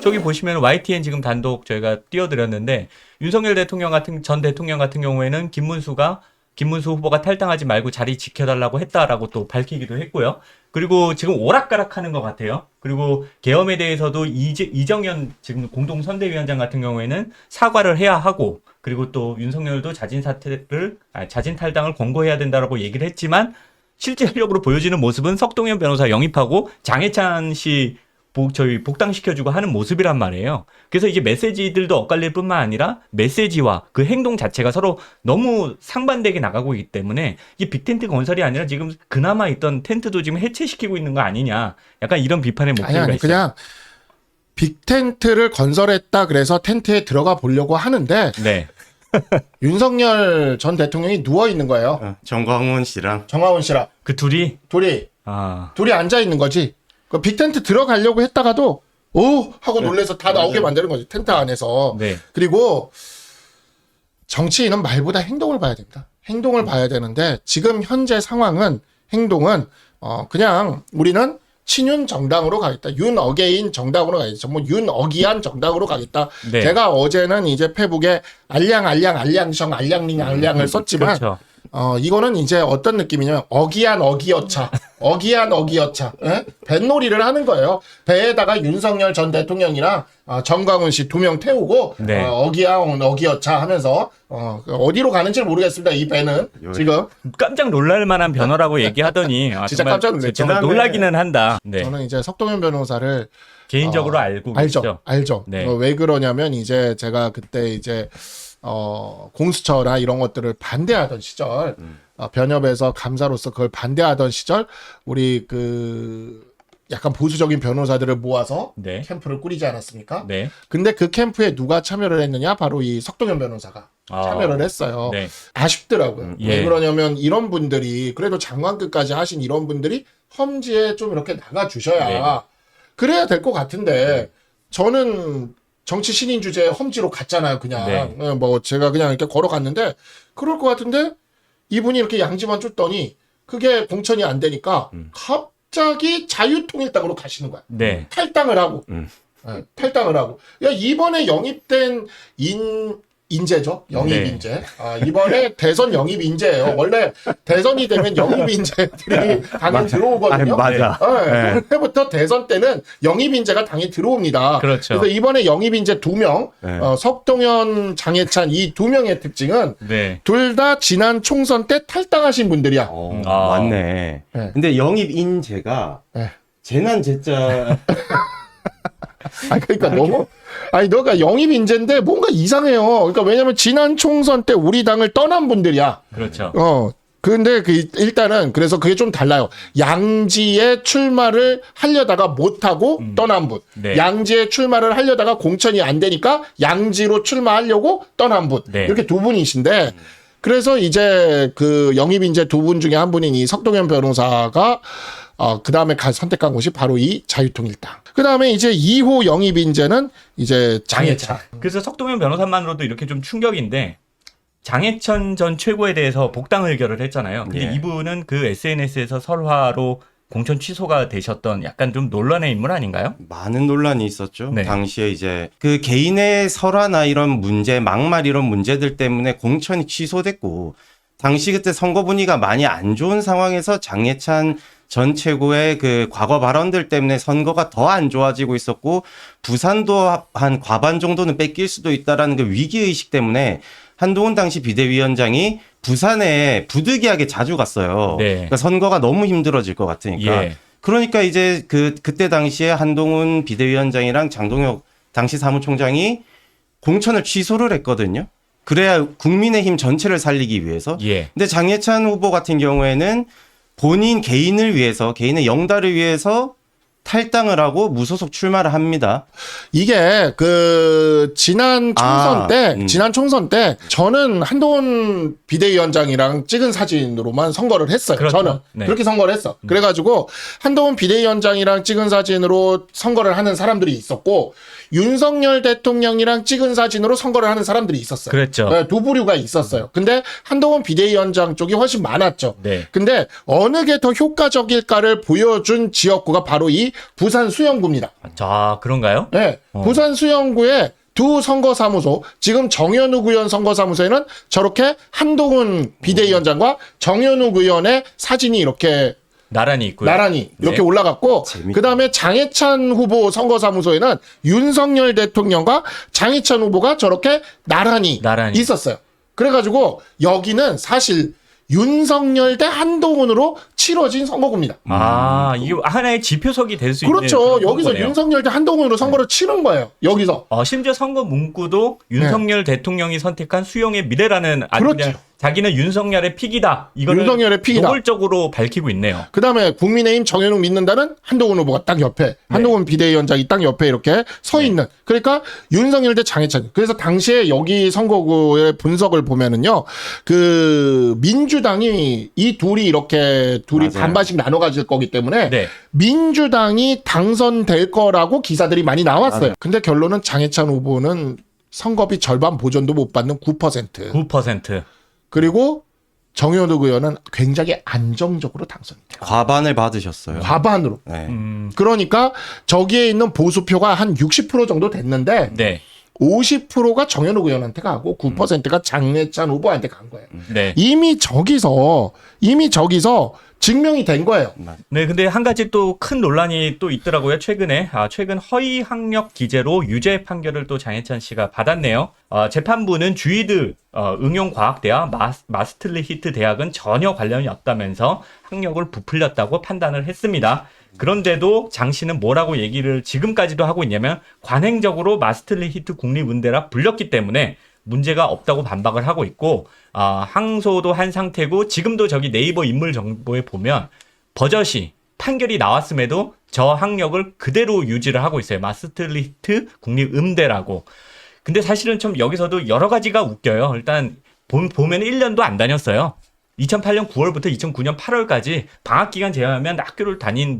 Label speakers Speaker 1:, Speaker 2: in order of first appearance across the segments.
Speaker 1: 저기 보시면 YTN 지금 단독 저희가 띄워드렸는데 윤석열 대통령 전 대통령 같은 경우에는 김문수 후보가 탈당하지 말고 자리 지켜달라고 했다라고 또 밝히기도 했고요. 그리고 지금 오락가락하는 것 같아요. 그리고 계엄에 대해서도 이정현 지금 공동선대위원장 같은 경우에는 사과를 해야 하고, 그리고 또 윤석열도 자진 탈당을 권고해야 된다라고 얘기를 했지만 실질적으로 보여지는 모습은 석동현 변호사 영입하고 장해찬 씨 복당시켜주고 하는 모습이란 말이에요. 그래서 이제 메시지들도 엇갈릴 뿐만 아니라 메시지와 그 행동 자체가 서로 너무 상반되게 나가고 있기 때문에 이게 빅텐트 건설이 아니라 지금 그나마 있던 텐트도 지금 해체시키고 있는 거 아니냐. 약간 이런 비판의 목소리가
Speaker 2: 아니,
Speaker 1: 있어요.
Speaker 2: 그냥 빅텐트를 건설했다 그래서 텐트에 들어가 보려고 하는데
Speaker 1: 네.
Speaker 2: 윤석열 전 대통령이 누워 있는 거예요.
Speaker 3: 정광훈 씨랑
Speaker 1: 그 둘이
Speaker 2: 둘이 앉아 있는 거지. 그 빅텐트 들어가려고 했다가도 오 하고 놀래서 다 나오게 만드는 거지, 텐트 안에서.
Speaker 1: 네.
Speaker 2: 그리고 정치인은 말보다 행동을 봐야 됩니다. 행동을 봐야 되는데 지금 현재 상황은 행동은 그냥 우리는 친윤 정당으로 가겠다. 윤어게인 정당으로 가겠다. 뭐 윤어기한 정당으로 가겠다.
Speaker 1: 네.
Speaker 2: 제가 어제는 이제 페북에 알량을 썼지만
Speaker 1: 그렇죠.
Speaker 2: 이거는 이제 어떤 느낌이냐면 어기한 어기여차. 예? 뱃놀이를 하는 거예요. 배에다가 윤석열 전 대통령이랑 정광훈 씨 2명 태우고
Speaker 1: 네.
Speaker 2: 어기한 어기여차 하면서 어디로 가는지 모르겠습니다. 이 배는 지금
Speaker 1: 깜짝 놀랄 만한 변화라고 얘기하더니
Speaker 2: 진짜
Speaker 1: 정말
Speaker 2: 깜짝 놀랐죠.
Speaker 1: 정말 놀라기는 한다. 네.
Speaker 2: 저는 이제 석동현 변호사를
Speaker 1: 개인적으로 알고 계시죠?
Speaker 2: 알죠.
Speaker 1: 네.
Speaker 2: 왜 그러냐면 이제 제가 그때 이제 공수처나 이런 것들을 반대하던 시절, 변협에서 감사로서 그걸 반대하던 시절, 우리 약간 보수적인 변호사들을 모아서
Speaker 1: 네.
Speaker 2: 캠프를 꾸리지 않았습니까?
Speaker 1: 네.
Speaker 2: 근데 그 캠프에 누가 참여를 했느냐? 바로 이 석동현 변호사가 참여를 했어요.
Speaker 1: 네.
Speaker 2: 아쉽더라고요.
Speaker 1: 예.
Speaker 2: 왜 그러냐면 이런 분들이, 그래도 장관급까지 하신 이런 분들이 험지에 좀 이렇게 나가주셔야
Speaker 1: 네.
Speaker 2: 그래야 될 것 같은데, 저는 정치 신인 주제에 험지로 갔잖아요, 그냥.
Speaker 1: 네.
Speaker 2: 뭐 제가 그냥 이렇게 걸어갔는데, 그럴 것 같은데 이분이 이렇게 양지만 줬더니 그게 공천이 안 되니까 갑자기 자유통일당으로 가시는 거야.
Speaker 1: 네.
Speaker 2: 탈당을 하고. 탈당을 하고. 야, 이번에 영입된 인재죠. 영입
Speaker 1: 네.
Speaker 2: 인재. 이번에 대선 영입 인재예요. 원래 대선이 되면 영입 인재들이 당에 들어오거든요.
Speaker 3: 맞아.
Speaker 2: 네. 올해부터 대선 때는 영입 인재가 당에 들어옵니다.
Speaker 1: 그렇죠.
Speaker 2: 그래서 이번에 영입 인재 2명,
Speaker 3: 네.
Speaker 2: 석동현, 장해찬 이 2명의 특징은
Speaker 1: 네.
Speaker 2: 둘 다 지난 총선 때 탈당하신 분들이야.
Speaker 3: 맞네.
Speaker 2: 네.
Speaker 3: 근데 영입 인재가
Speaker 2: 네.
Speaker 3: 재난 제자
Speaker 2: 그러니까 너가 영입 인재인데 뭔가 이상해요. 그러니까 왜냐면 지난 총선 때 우리 당을 떠난 분들이야.
Speaker 1: 그렇죠.
Speaker 2: 근데 일단은 그래서 그게 좀 달라요. 양지에 출마를 하려다가 못하고 떠난 분.
Speaker 1: 네.
Speaker 2: 양지에 출마를 하려다가 공천이 안 되니까 양지로 출마하려고 떠난 분.
Speaker 1: 네.
Speaker 2: 이렇게 두 분이신데, 그래서 이제 그 영입 인재 2분 중에 한 분인 이 석동현 변호사가 그 다음에 선택한 곳이 바로 이 자유통일당. 그 다음에 이제 2호 영입 인재는 이제 장해찬.
Speaker 1: 그래서 석동현 변호사만으로도 이렇게 좀 충격인데, 장해찬 전 최고에 대해서 복당 의결을 했잖아요. 근데
Speaker 3: 예.
Speaker 1: 이분은 그 SNS에서 설화로 공천 취소가 되셨던 약간 좀 논란의 인물 아닌가요?
Speaker 3: 많은 논란이 있었죠.
Speaker 1: 네.
Speaker 3: 당시에 이제 그 개인의 설화나 이런 문제, 막말 이런 문제들 때문에 공천이 취소됐고, 당시 그때 선거 분위기가 많이 안 좋은 상황에서 장해찬 전 최고의 그 과거 발언들 때문에 선거가 더 안 좋아지고 있었고, 부산도 한 과반 정도는 뺏길 수도 있다라는 그 위기의식 때문에 한동훈 당시 비대위원장이 부산에 부득이하게 자주 갔어요.
Speaker 1: 네.
Speaker 3: 그러니까 선거가 너무 힘들어질 것 같으니까.
Speaker 1: 예.
Speaker 3: 그러니까 이제 그때 당시에 한동훈 비대위원장이랑 장동혁 당시 사무총장이 공천을 취소를 했거든요. 그래야 국민의힘 전체를 살리기 위해서.
Speaker 1: 예.
Speaker 3: 근데 장해찬 후보 같은 경우에는 본인 개인을 위해서, 개인의 영달을 위해서 탈당을 하고 무소속 출마를 합니다.
Speaker 2: 이게 지난 총선 때 저는 한동훈 비대위원장이랑 찍은 사진으로만 선거를 했어요.
Speaker 1: 그렇죠.
Speaker 2: 저는
Speaker 1: 네.
Speaker 2: 그렇게 선거를 했어. 그래가지고 한동훈 비대위원장이랑 찍은 사진으로 선거를 하는 사람들이 있었고, 윤석열 대통령이랑 찍은 사진으로 선거를 하는 사람들이 있었어요.
Speaker 1: 그랬죠.
Speaker 2: 네, 두 부류가 있었어요. 근데 한동훈 비대위원장 쪽이 훨씬 많았죠.
Speaker 1: 네.
Speaker 2: 근데 어느 게 더 효과적일까를 보여준 지역구가 바로 이 부산 수영구입니다.
Speaker 1: 자, 그런가요?
Speaker 2: 네, 부산 수영구의 두 선거사무소, 지금 정현욱 의원 선거사무소에는 저렇게 한동훈 비대위원장과 정현욱 의원의 사진이 이렇게
Speaker 1: 나란히 있고요.
Speaker 2: 나란히 이렇게
Speaker 1: 네.
Speaker 2: 올라갔고,
Speaker 3: 재밌다.
Speaker 2: 그 다음에 장해찬 후보 선거사무소에는 윤석열 대통령과 장해찬 후보가 저렇게 나란히 있었어요. 그래가지고 여기는 사실 윤석열 대 한동훈으로 치러진 선거구입니다.
Speaker 1: 아, 이게 하나의 지표석이 될 수 있는
Speaker 2: 그렇죠.
Speaker 1: 그런
Speaker 2: 여기서
Speaker 1: 선거네요.
Speaker 2: 윤석열 대 한동훈으로 선거를 치른 거예요. 여기서.
Speaker 1: 심지어 선거 문구도 윤석열 대통령이 선택한 수용의 미래라는 아주
Speaker 2: 그렇죠.
Speaker 1: 그냥 자기는 윤석열의 픽이다. 이거를
Speaker 2: 윤석열의 픽이다.
Speaker 1: 노골적으로 밝히고 있네요.
Speaker 2: 그 다음에 국민의힘 정현욱 믿는다는 한동훈 후보가 딱 옆에, 한동훈 비대위원장이 딱 옆에 이렇게 서 있는. 그러니까 윤석열 대 장해찬. 그래서 당시에 여기 선거구의 분석을 보면은요, 그 민주당이 이 둘이 이렇게 둘이
Speaker 3: 맞아요.
Speaker 2: 반반씩 나눠 가질 거기 때문에
Speaker 1: 네.
Speaker 2: 민주당이 당선될 거라고 기사들이 많이 나왔어요.
Speaker 3: 맞아요.
Speaker 2: 근데 결론은 장해찬 후보는 선거비 절반 보전도 못 받는 9%.
Speaker 1: 9%.
Speaker 2: 그리고 정현욱 의원은 굉장히 안정적으로 당선이 돼요.
Speaker 3: 과반을 받으셨어요.
Speaker 2: 과반으로.
Speaker 3: 네.
Speaker 2: 그러니까 저기에 있는 보수표가 한 60% 정도 됐는데
Speaker 1: 네.
Speaker 2: 50%가 정현욱 의원한테 가고 9%가 장해찬 후보한테 간 거예요.
Speaker 1: 네.
Speaker 2: 이미 저기서 증명이 된 거예요.
Speaker 1: 네, 근데 한 가지 또 큰 논란이 또 있더라고요. 최근 허위 학력 기재로 유죄 판결을 또 장해찬 씨가 받았네요. 재판부는 주이드 응용과학대학 마스트리히트 대학은 전혀 관련이 없다면서 학력을 부풀렸다고 판단을 했습니다. 그런데도 장 씨는 뭐라고 얘기를 지금까지도 하고 있냐면 관행적으로 마스트리히트 국립은대라 불렸기 때문에 문제가 없다고 반박을 하고 있고, 항소도 한 상태고, 지금도 저기 네이버 인물 정보에 보면 버젓이 판결이 나왔음에도 저 학력을 그대로 유지를 하고 있어요. 마스트리히트 국립음대라고. 근데 사실은 좀 여기서도 여러 가지가 웃겨요. 일단 보면 1년도 안 다녔어요. 2008년 9월부터 2009년 8월까지 방학 기간 제외하면 학교를 다닌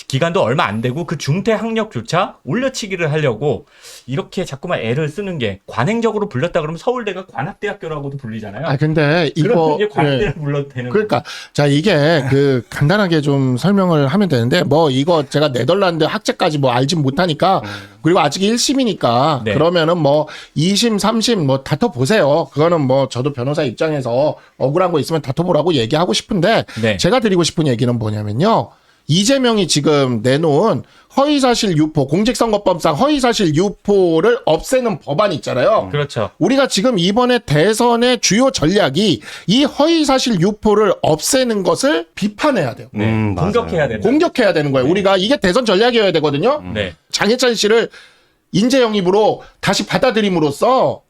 Speaker 1: 기간도 얼마 안 되고 그 중퇴 학력조차 올려치기를 하려고 이렇게 자꾸만 애를 쓰는 게 관행적으로 불렸다 그러면 서울대가 관악대학교라고도 불리잖아요.
Speaker 2: 근데
Speaker 1: 그러면
Speaker 2: 이거
Speaker 1: 이제 관악대를 불러도 되는 거예요.
Speaker 2: 그러니까 자 이게 간단하게 좀 설명을 하면 되는데 이거 제가 네덜란드 학제까지 알진 못하니까 그리고 아직 1심이니까
Speaker 1: 네.
Speaker 2: 그러면은 2심, 3심 다퉈 보세요. 그거는 저도 변호사 입장에서 억울한 거 있으면 다퉈보라고 얘기하고 싶은데
Speaker 1: 네.
Speaker 2: 제가 드리고 싶은 얘기는 뭐냐면요. 이재명이 지금 내놓은 허위사실 유포, 공직선거법상 허위사실 유포를 없애는 법안이 있잖아요.
Speaker 1: 그렇죠.
Speaker 2: 우리가 지금 이번에 대선의 주요 전략이 이 허위사실 유포를 없애는 것을 비판해야 돼요.
Speaker 1: 네.
Speaker 3: 맞아요.
Speaker 1: 공격해야 된다.
Speaker 2: 공격해야 되는 거예요. 우리가 이게 대선 전략이어야 되거든요.
Speaker 1: 네.
Speaker 2: 장해찬 씨를 인재 영입으로 다시 받아들임으로써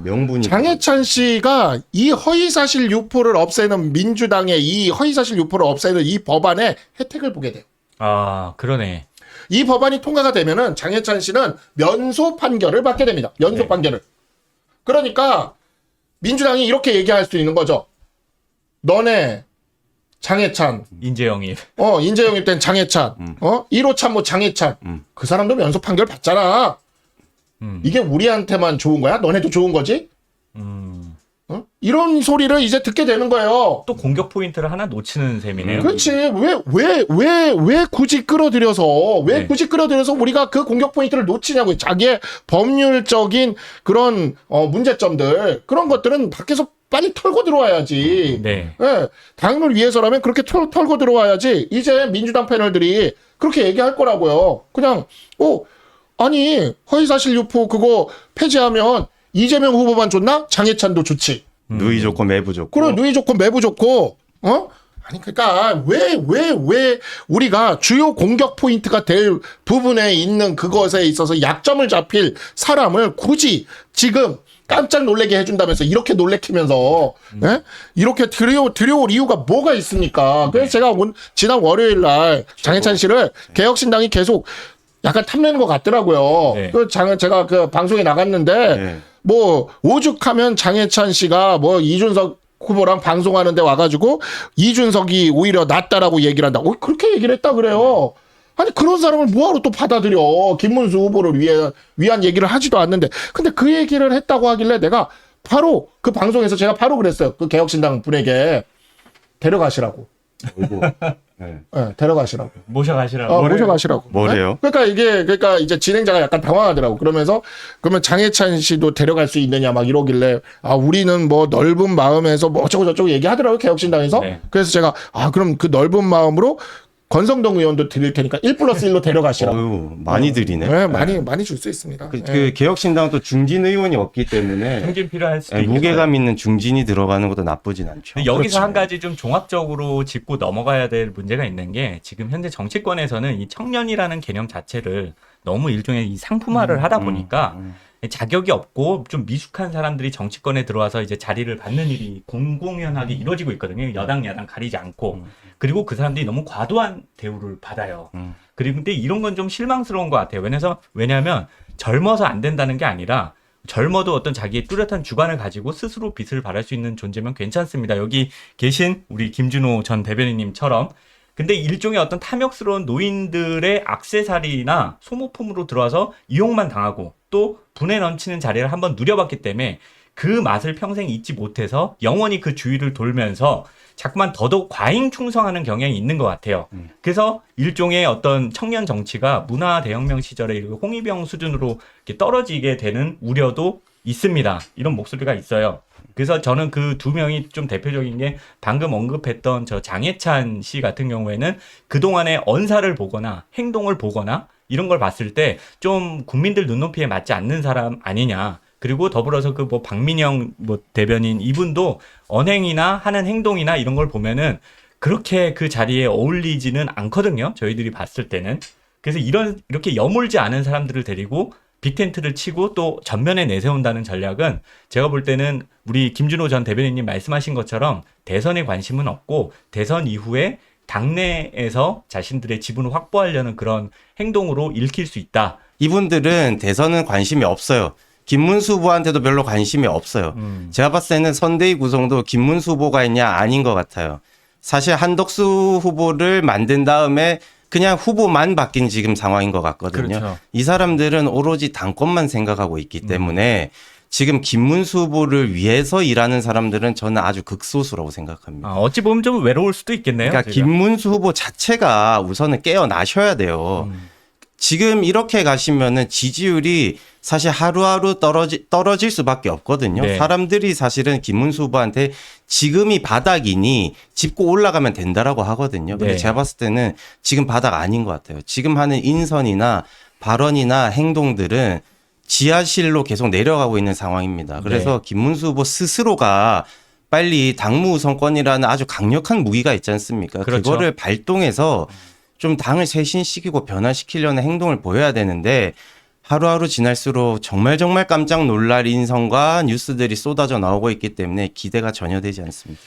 Speaker 3: 명분이.
Speaker 2: 장해찬 씨가 이 허위사실 유포를 없애는 민주당의 이 허위사실 유포를 없애는 이 법안의 혜택을 보게 돼요.
Speaker 1: 그러네.
Speaker 2: 이 법안이 통과가 되면은 장해찬 씨는 면소 판결을 받게 됩니다. 면소
Speaker 1: 네.
Speaker 2: 판결을. 그러니까 민주당이 이렇게 얘기할 수 있는 거죠. 너네 장해찬,
Speaker 1: 인재 영입.
Speaker 2: 인재 영입된 장해찬, 1호 참모 장해찬, 그 사람도 면소 판결 받잖아. 이게 우리한테만 좋은 거야? 너네도 좋은 거지? 이런 소리를 이제 듣게 되는 거예요.
Speaker 1: 또 공격 포인트를 하나 놓치는 셈이네요.
Speaker 2: 그렇지. 왜 굳이 끌어들여서,
Speaker 1: 네.
Speaker 2: 우리가 그 공격 포인트를 놓치냐고. 자기의 법률적인 그런, 문제점들, 그런 것들은 밖에서 빨리 털고 들어와야지.
Speaker 1: 네.
Speaker 2: 예, 당을 위해서라면 그렇게 털고 들어와야지. 이제 민주당 패널들이 그렇게 얘기할 거라고요. 그냥, 아니, 허위사실 유포 그거 폐지하면 이재명 후보만 좋나? 장해찬도 좋지.
Speaker 3: 누이 좋고 매부 좋고.
Speaker 2: 그래, 누이 좋고 매부 좋고, 아니, 그러니까 왜 우리가 주요 공격 포인트가 될 부분에 있는 그것에 있어서 약점을 잡힐 사람을 굳이 지금 깜짝 놀래게 해준다면서 이렇게 놀래키면서 이렇게 들여올 이유가 뭐가 있습니까? 그래서 제가 지난 월요일 날 장해찬 씨를 개혁신당이 계속 약간 탐내는 것 같더라고요.
Speaker 1: 네.
Speaker 2: 제가 그 방송에 나갔는데
Speaker 3: 네.
Speaker 2: 오죽하면 장해찬 씨가 이준석 후보랑 방송하는데 와가지고 이준석이 오히려 낫다라고 얘기를 한다. 그렇게 얘기를 했다 그래요. 아니 그런 사람을 뭐하러 또 받아들여. 김문수 후보를 위한 얘기를 하지도 않는데. 근데 그 얘기를 했다고 하길래 내가 바로 그 방송에서 제가 바로 그랬어요. 그 개혁신당 분에게 데려가시라고.
Speaker 3: 어이구. 네.
Speaker 2: 네, 데려가시라고.
Speaker 1: 모셔가시라고.
Speaker 2: 모셔가시라고.
Speaker 3: 뭐래요?
Speaker 2: 네? 그러니까 이제 진행자가 약간 당황하더라고. 그러면 장해찬 씨도 데려갈 수 있느냐 막 이러길래 우리는 뭐 넓은 마음에서 뭐 어쩌고 저쩌고 얘기하더라고요. 개혁신당에서.
Speaker 1: 네.
Speaker 2: 그래서 제가 그럼 그 넓은 마음으로 권성동 의원도 드릴 테니까 1+1로 데려가시라고.
Speaker 3: 어유 많이 드리네.
Speaker 2: 네, 많이 줄 수 있습니다.
Speaker 3: 그 개혁신당은 또 중진 의원이 없기 때문에
Speaker 1: 승진 필요할 수도
Speaker 3: 네,
Speaker 1: 있고.
Speaker 3: 무게감 있는 중진이 들어가는 것도 나쁘진 않죠.
Speaker 1: 근데 여기서
Speaker 2: 그렇죠.
Speaker 1: 한 가지 좀 종합적으로 짚고 넘어가야 될 문제가 있는 게 지금 현재 정치권에서는 이 청년이라는 개념 자체를 너무 일종의 이 상품화를 하다 보니까 자격이 없고 좀 미숙한 사람들이 정치권에 들어와서 이제 자리를 받는 일이 공공연하게 이루어지고 있거든요. 여당, 야당 가리지 않고. 그리고 그 사람들이 너무 과도한 대우를 받아요. 그리고 근데 이런 건 좀 실망스러운 것 같아요. 왜냐하면 젊어서 안 된다는 게 아니라 젊어도 어떤 자기의 뚜렷한 주관을 가지고 스스로 빛을 발할 수 있는 존재면 괜찮습니다. 여기 계신 우리 김준호 전 대변인님처럼 근데 일종의 어떤 탐욕스러운 노인들의 액세서리나 소모품으로 들어와서 이용만 당하고 또 분에 넘치는 자리를 한번 누려봤기 때문에 그 맛을 평생 잊지 못해서 영원히 그 주위를 돌면서 자꾸만 더더욱 과잉 충성하는 경향이 있는 것 같아요. 그래서 일종의 어떤 청년 정치가 문화 대혁명 시절에 홍위병 수준으로 이렇게 떨어지게 되는 우려도 있습니다. 이런 목소리가 있어요. 그래서 저는 그 두 명이 좀 대표적인 게 방금 언급했던 저 장해찬 씨 같은 경우에는 그동안의 언사를 보거나 행동을 보거나 이런 걸 봤을 때 좀 국민들 눈높이에 맞지 않는 사람 아니냐. 그리고 더불어서 그 뭐 박민영 뭐 대변인 이분도 언행이나 하는 행동이나 이런 걸 보면은 그렇게 그 자리에 어울리지는 않거든요. 저희들이 봤을 때는. 그래서 이렇게 여물지 않은 사람들을 데리고 빅텐트를 치고 또 전면에 내세운다는 전략은 제가 볼 때는 우리 김준호 전 대변인님 말씀하신 것처럼 대선에 관심은 없고 대선 이후에 당내에서 자신들의 지분을 확보하려는 그런 행동으로 읽힐 수 있다.
Speaker 3: 이분들은 대선은 관심이 없어요. 김문수 후보한테도 별로 관심이 없어요. 제가 봤을 때는 선대위 구성도 김문수 후보가 했냐 아닌 것 같아요. 사실 한덕수 후보를 만든 다음에 그냥 후보만 바뀐 지금 상황인 것 같거든요.
Speaker 1: 그렇죠.
Speaker 3: 이 사람들은 오로지 당권만 생각하고 있기 때문에 지금 김문수 후보를 위해서 일하는 사람들은 저는 아주 극소수라고 생각합니다.
Speaker 1: 어찌 보면 좀 외로울 수도 있겠네요.
Speaker 3: 그러니까
Speaker 1: 제가.
Speaker 3: 김문수 후보 자체가 우선은 깨어나셔야 돼요. 지금 이렇게 가시면은 지지율이 사실 하루하루 떨어질 수밖에 없거든요.
Speaker 1: 네.
Speaker 3: 사람들이 사실은 김문수 후보한테 지금이 바닥이니 짚고 올라가면 된다라고 하거든요. 근데
Speaker 1: 네.
Speaker 3: 제가 봤을 때는 지금 바닥 아닌 것 같아요. 지금 하는 인선이나 발언이나 행동들은 지하실로 계속 내려가고 있는 상황입니다. 그래서 김문수 후보 스스로가 빨리 당무 우선권이라는 아주 강력한 무기가 있지 않습니까?
Speaker 1: 그렇죠.
Speaker 3: 그거를 발동해서 좀 당을 쇄신시키고 변화시키려는 행동을 보여야 되는데 하루하루 지날수록 정말 깜짝 놀랄 인성과 뉴스들이 쏟아져 나오고 있기 때문에 기대가 전혀 되지 않습니다.